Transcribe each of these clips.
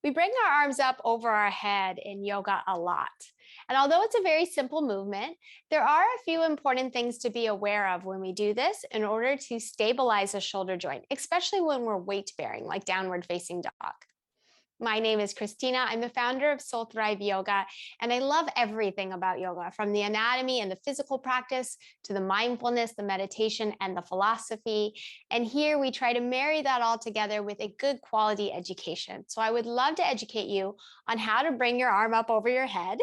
We bring our arms up over our head in yoga a lot. And although it's a very simple movement, there are a few important things to be aware of when we do this in order to stabilize the shoulder joint, especially when we're weight bearing, like downward facing dog. My name is Christina. I'm the founder of Soul Thrive Yoga, and I love everything about yoga, from the anatomy and the physical practice to the mindfulness, the meditation, and the philosophy. And here we try to marry that all together with a good quality education. So I would love to educate you on how to bring your arm up over your head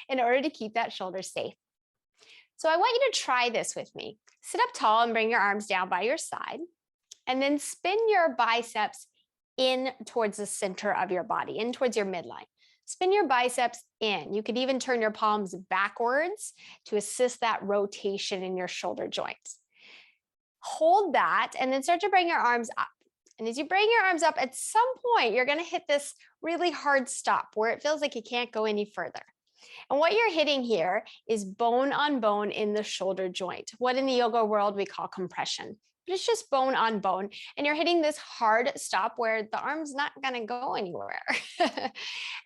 in order to keep that shoulder safe. So I want you to try this with me. Sit up tall and bring your arms down by your side, and then spin your biceps in towards the center of your body, in towards your midline. Spin your biceps in. You could even turn your palms backwards to assist that rotation in your shoulder joints. Hold that and then start to bring your arms up. And as you bring your arms up, at some point, you're going to hit this really hard stop where it feels like you can't go any further. And what you're hitting here is bone on bone in the shoulder joint, what in the yoga world we call compression. But it's just bone on bone. And you're hitting this hard stop where the arm's not going to go anywhere.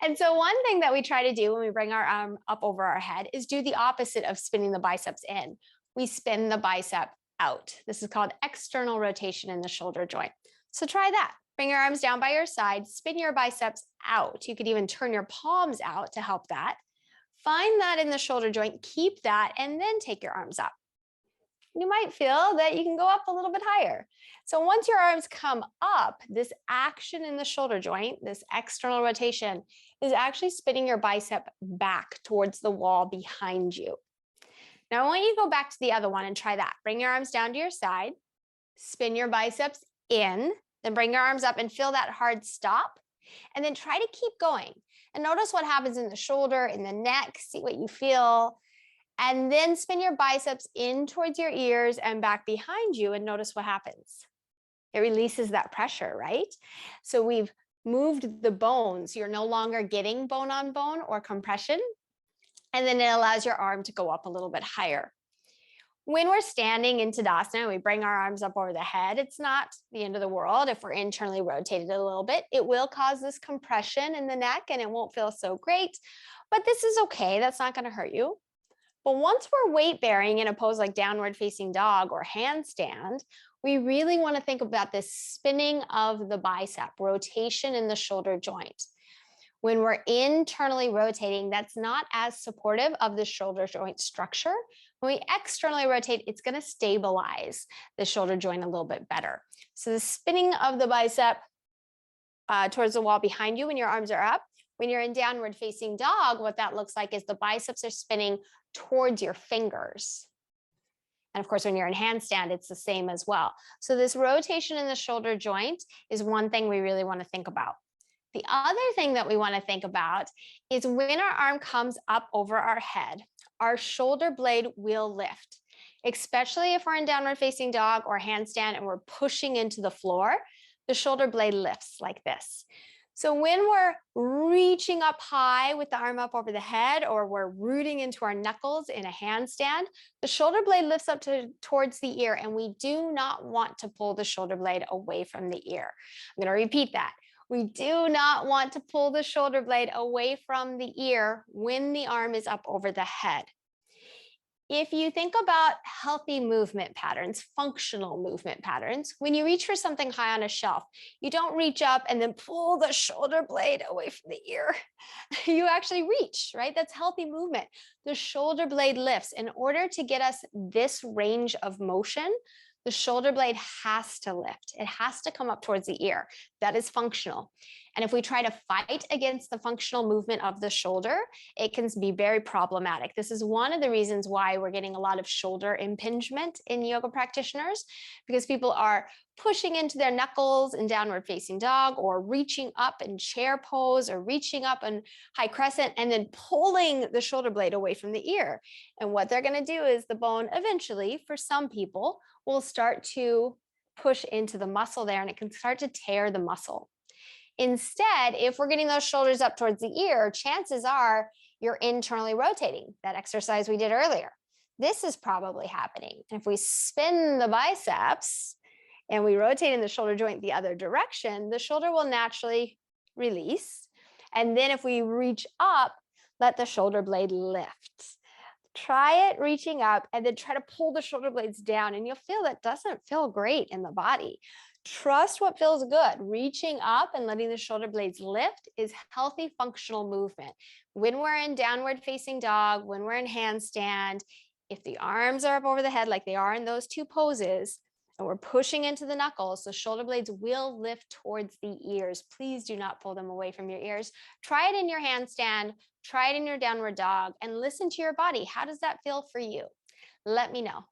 And so one thing that we try to do when we bring our arm up over our head is do the opposite of spinning the biceps in. We spin the bicep out. This is called external rotation in the shoulder joint. So try that. Bring your arms down by your side, spin your biceps out. You could even turn your palms out to help that. Find that in the shoulder joint, keep that, and then take your arms up. You might feel that you can go up a little bit higher. So once your arms come up, this action in the shoulder joint, this external rotation, is actually spinning your bicep back towards the wall behind you. Now I want you to go back to the other one and try that. Bring your arms down to your side, spin your biceps in, then bring your arms up and feel that hard stop, and then try to keep going. And notice what happens in the shoulder, in the neck, see what you feel. And then spin your biceps in towards your ears and back behind you, and notice what happens. It releases that pressure, right? So we've moved the bones. You're no longer getting bone on bone or compression. And then it allows your arm to go up a little bit higher. When we're standing in Tadasana, we bring our arms up over the head. It's not the end of the world if we're internally rotated a little bit. It will cause this compression in the neck and it won't feel so great, but this is okay. That's not going to hurt you. But once we're weight bearing in a pose like downward facing dog or handstand, we really want to think about this spinning of the bicep, rotation in the shoulder joint. When we're internally rotating, that's not as supportive of the shoulder joint structure. When we externally rotate, it's going to stabilize the shoulder joint a little bit better. So the spinning of the bicep towards the wall behind you when your arms are up. When you're in downward facing dog, what that looks like is the biceps are spinning towards your fingers. And of course, when you're in handstand, it's the same as well. So this rotation in the shoulder joint is one thing we really want to think about. The other thing that we want to think about is when our arm comes up over our head, our shoulder blade will lift, especially if we're in downward facing dog or handstand and we're pushing into the floor, the shoulder blade lifts like this. So when we're reaching up high with the arm up over the head, or we're rooting into our knuckles in a handstand, the shoulder blade lifts up towards the ear, and we do not want to pull the shoulder blade away from the ear. I'm going to repeat that. We do not want to pull the shoulder blade away from the ear when the arm is up over the head. If you think about healthy movement patterns, functional movement patterns, when you reach for something high on a shelf, you don't reach up and then pull the shoulder blade away from the ear. You actually reach, right? That's healthy movement. The shoulder blade lifts. In order to get us this range of motion, the shoulder blade has to lift. It has to come up towards the ear. That is functional. And if we try to fight against the functional movement of the shoulder, it can be very problematic. This is one of the reasons why we're getting a lot of shoulder impingement in yoga practitioners, because people are pushing into their knuckles in downward facing dog, or reaching up in chair pose, or reaching up in high crescent and then pulling the shoulder blade away from the ear. And what they're going to do is the bone eventually, for some people, will start to push into the muscle there, and it can start to tear the muscle. Instead, if we're getting those shoulders up towards the ear, chances are you're internally rotating, that exercise we did earlier. This is probably happening. And if we spin the biceps and we rotate in the shoulder joint the other direction, the shoulder will naturally release. And then if we reach up, let the shoulder blade lift. Try it reaching up and then try to pull the shoulder blades down, and you'll feel that doesn't feel great in the body. Trust what feels good. Reaching up and letting the shoulder blades lift is healthy functional movement. When we're in downward facing dog, when we're in handstand, if the arms are up over the head like they are in those two poses, and we're pushing into the knuckles, the shoulder blades will lift towards the ears. Please do not pull them away from your ears. Try it in your handstand, try it in your downward dog, and listen to your body. How does that feel for you? Let me know.